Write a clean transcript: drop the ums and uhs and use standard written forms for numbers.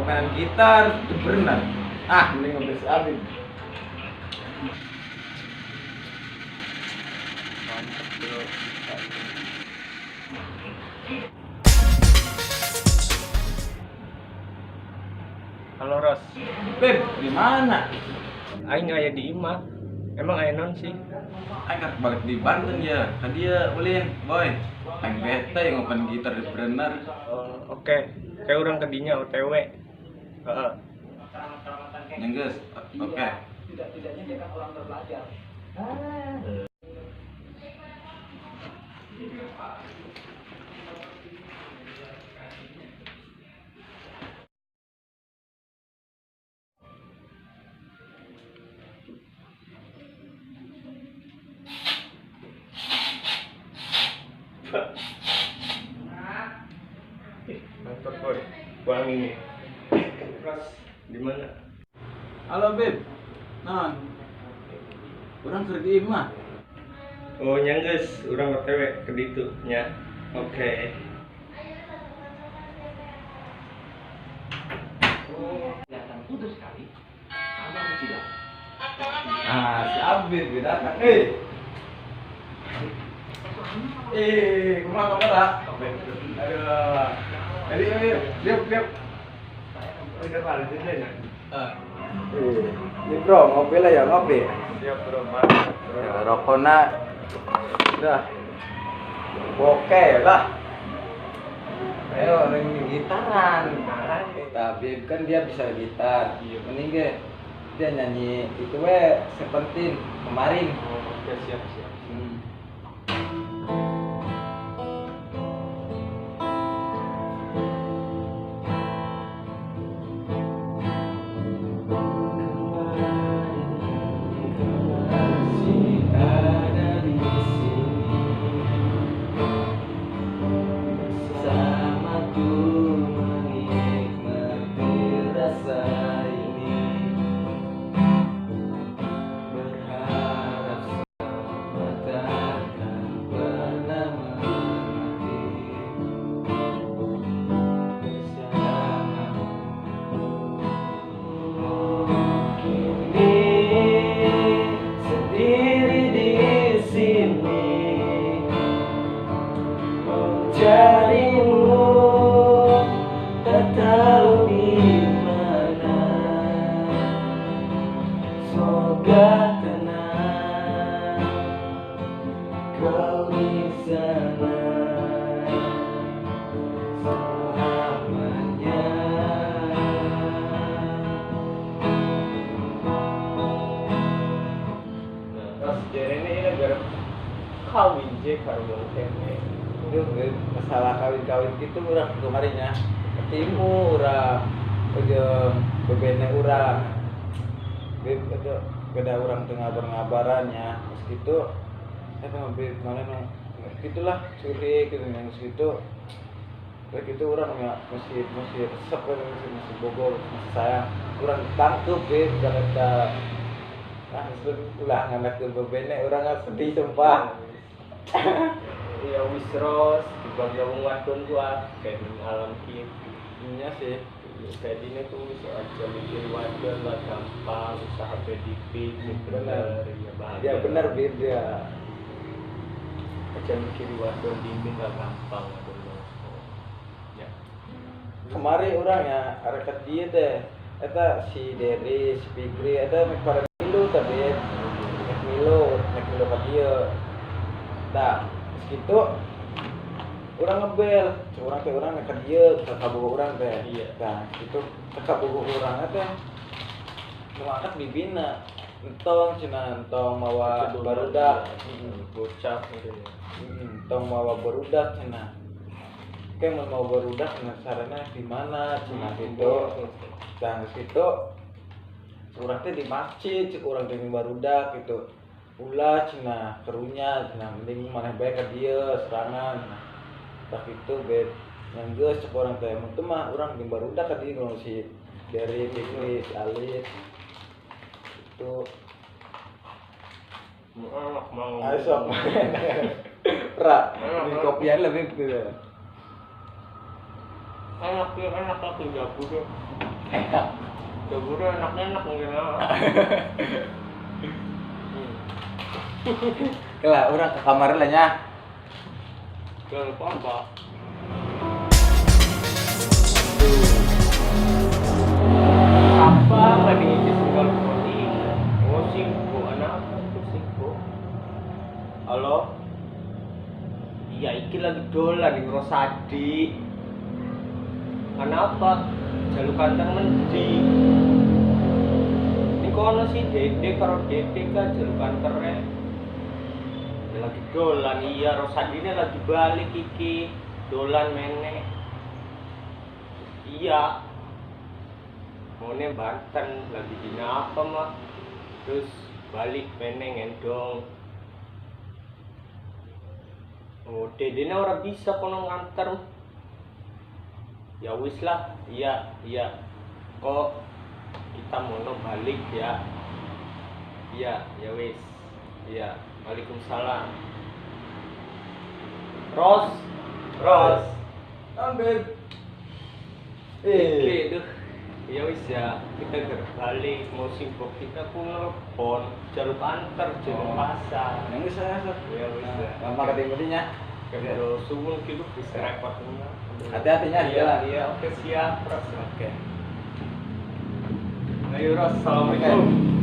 mau main gitar itu berenang. Mending ngambil si Abid. Mantap bro. Halo Ros. Beb, di mana? Aing aya di imah. Emang aya non sih? Aing kan balik di Banten ya. Kan dia ulin, boy. Aing bete yang ngopen gitar di berenang. Oke. Kayak orang kedinya OTW. Heeh. Nyengges, oke. Tidak-tidaknya dia kan orang terpelajar. Mantap boy. Wangi nih. Ros, di mana? Halo Beb. Non. Orang kerja di imah. Oh nyangges, orang OTW ke ditu nya. Oke. Kelihatan putus sekali. Abang tidak. Si Abid beda kan. Kumang kamera. Aduh. Jadi, diam. Udah balik aja. Ini bro, ngopi lah ya, ngopi. Siap bro, mantap bro. Ya, rokoknya udah oke lah. Ayo, ring gitaran. Tapi kan dia bisa gitar. Mending dia nyanyi itu Seventeen kemarin. Oke, siap. Jadimu tak tahu di mana. Semoga tenang kau di sana selamanya. Terus jadi ini negara kawin je karo kene. Itu masalah kawin gitu orang kemarinnya ketemu orang bebene orang beda orang tengah ngabarannya meskitu saya ngambil mana gitulah curi gitu yang segitu kayak gitu orang ya masih resep masih bogor masih sayang orang tangkep jalan ulah nganak bebene orang sedih sumpah. Ya wis Ros, dibangga wong wadon kuat kayak alam ki. Iya sih. Kayak ini tuh bisa aja mikir wadon lah gampang, usaha PDP, Benar. ya bahagia. Ya benar beda. Aja mikir wadon dimin lah gampang wadon. Ya. Kemarin orang ya rekat dia teh eta si Dery, si Fikri ada pada Milo tapi Milo ka dia. Nah, gitu orang ngebel orang nekat dia ke kabogo orang teh. Iya. Nah itu ke kabogo orang teh ngangkat bibina entong mawa barudak Bocah gitu ya. entong mawa barudak cenah kayak mau barudak sarana di mana cenah gitu. Nah situ urang teh di masjid cek urang teh barudak gitu ulah cenah kerunya cenah mending maneh bae ka dieu serangan tak itu bed yang geus cek urang teh mun teu mah urang jeung barudak ka dieu nu si dari Fikri si Alis itu mau asok pra di kopian lebih gitu enak aku jago tuh Enak. Dapurnya enak-enak mungkin lah. Lah, orang ke kamar lah nya. Gak apa-apa. Apa nggak diisi tinggal protein? Oh singko, anak apa tuh singko? Halo? Iya, iki lagi dolan di Rosadi. Kenapa? Jalur kantang mendi. Ini kono sih Dede karo Dede kan jalur kantornya. Lagi dolan, iya Rosadine lagi balik iki dolan meneh. Iya. Mone Banten lagi dina apa mah? Terus balik meneh ngendong. Oh, Dedena ora bisa kono nganter. Ya wis lah, iya. Kok kita mono balik ya. Iya, ya wis. Iya. Waalaikumsalam. Ros. Ambil. Duh. Ya wis ya, kita balik mau sibuk kita pun nelpon jalur antar jalur pasar. Yang bisa. Ya wis ya. Lama ketingginya. Kalau subuh gitu bisa repot. Hati-hatinya di jalan. Iya, oke siap, Ros. Oke. Ayo Ros, assalamualaikum.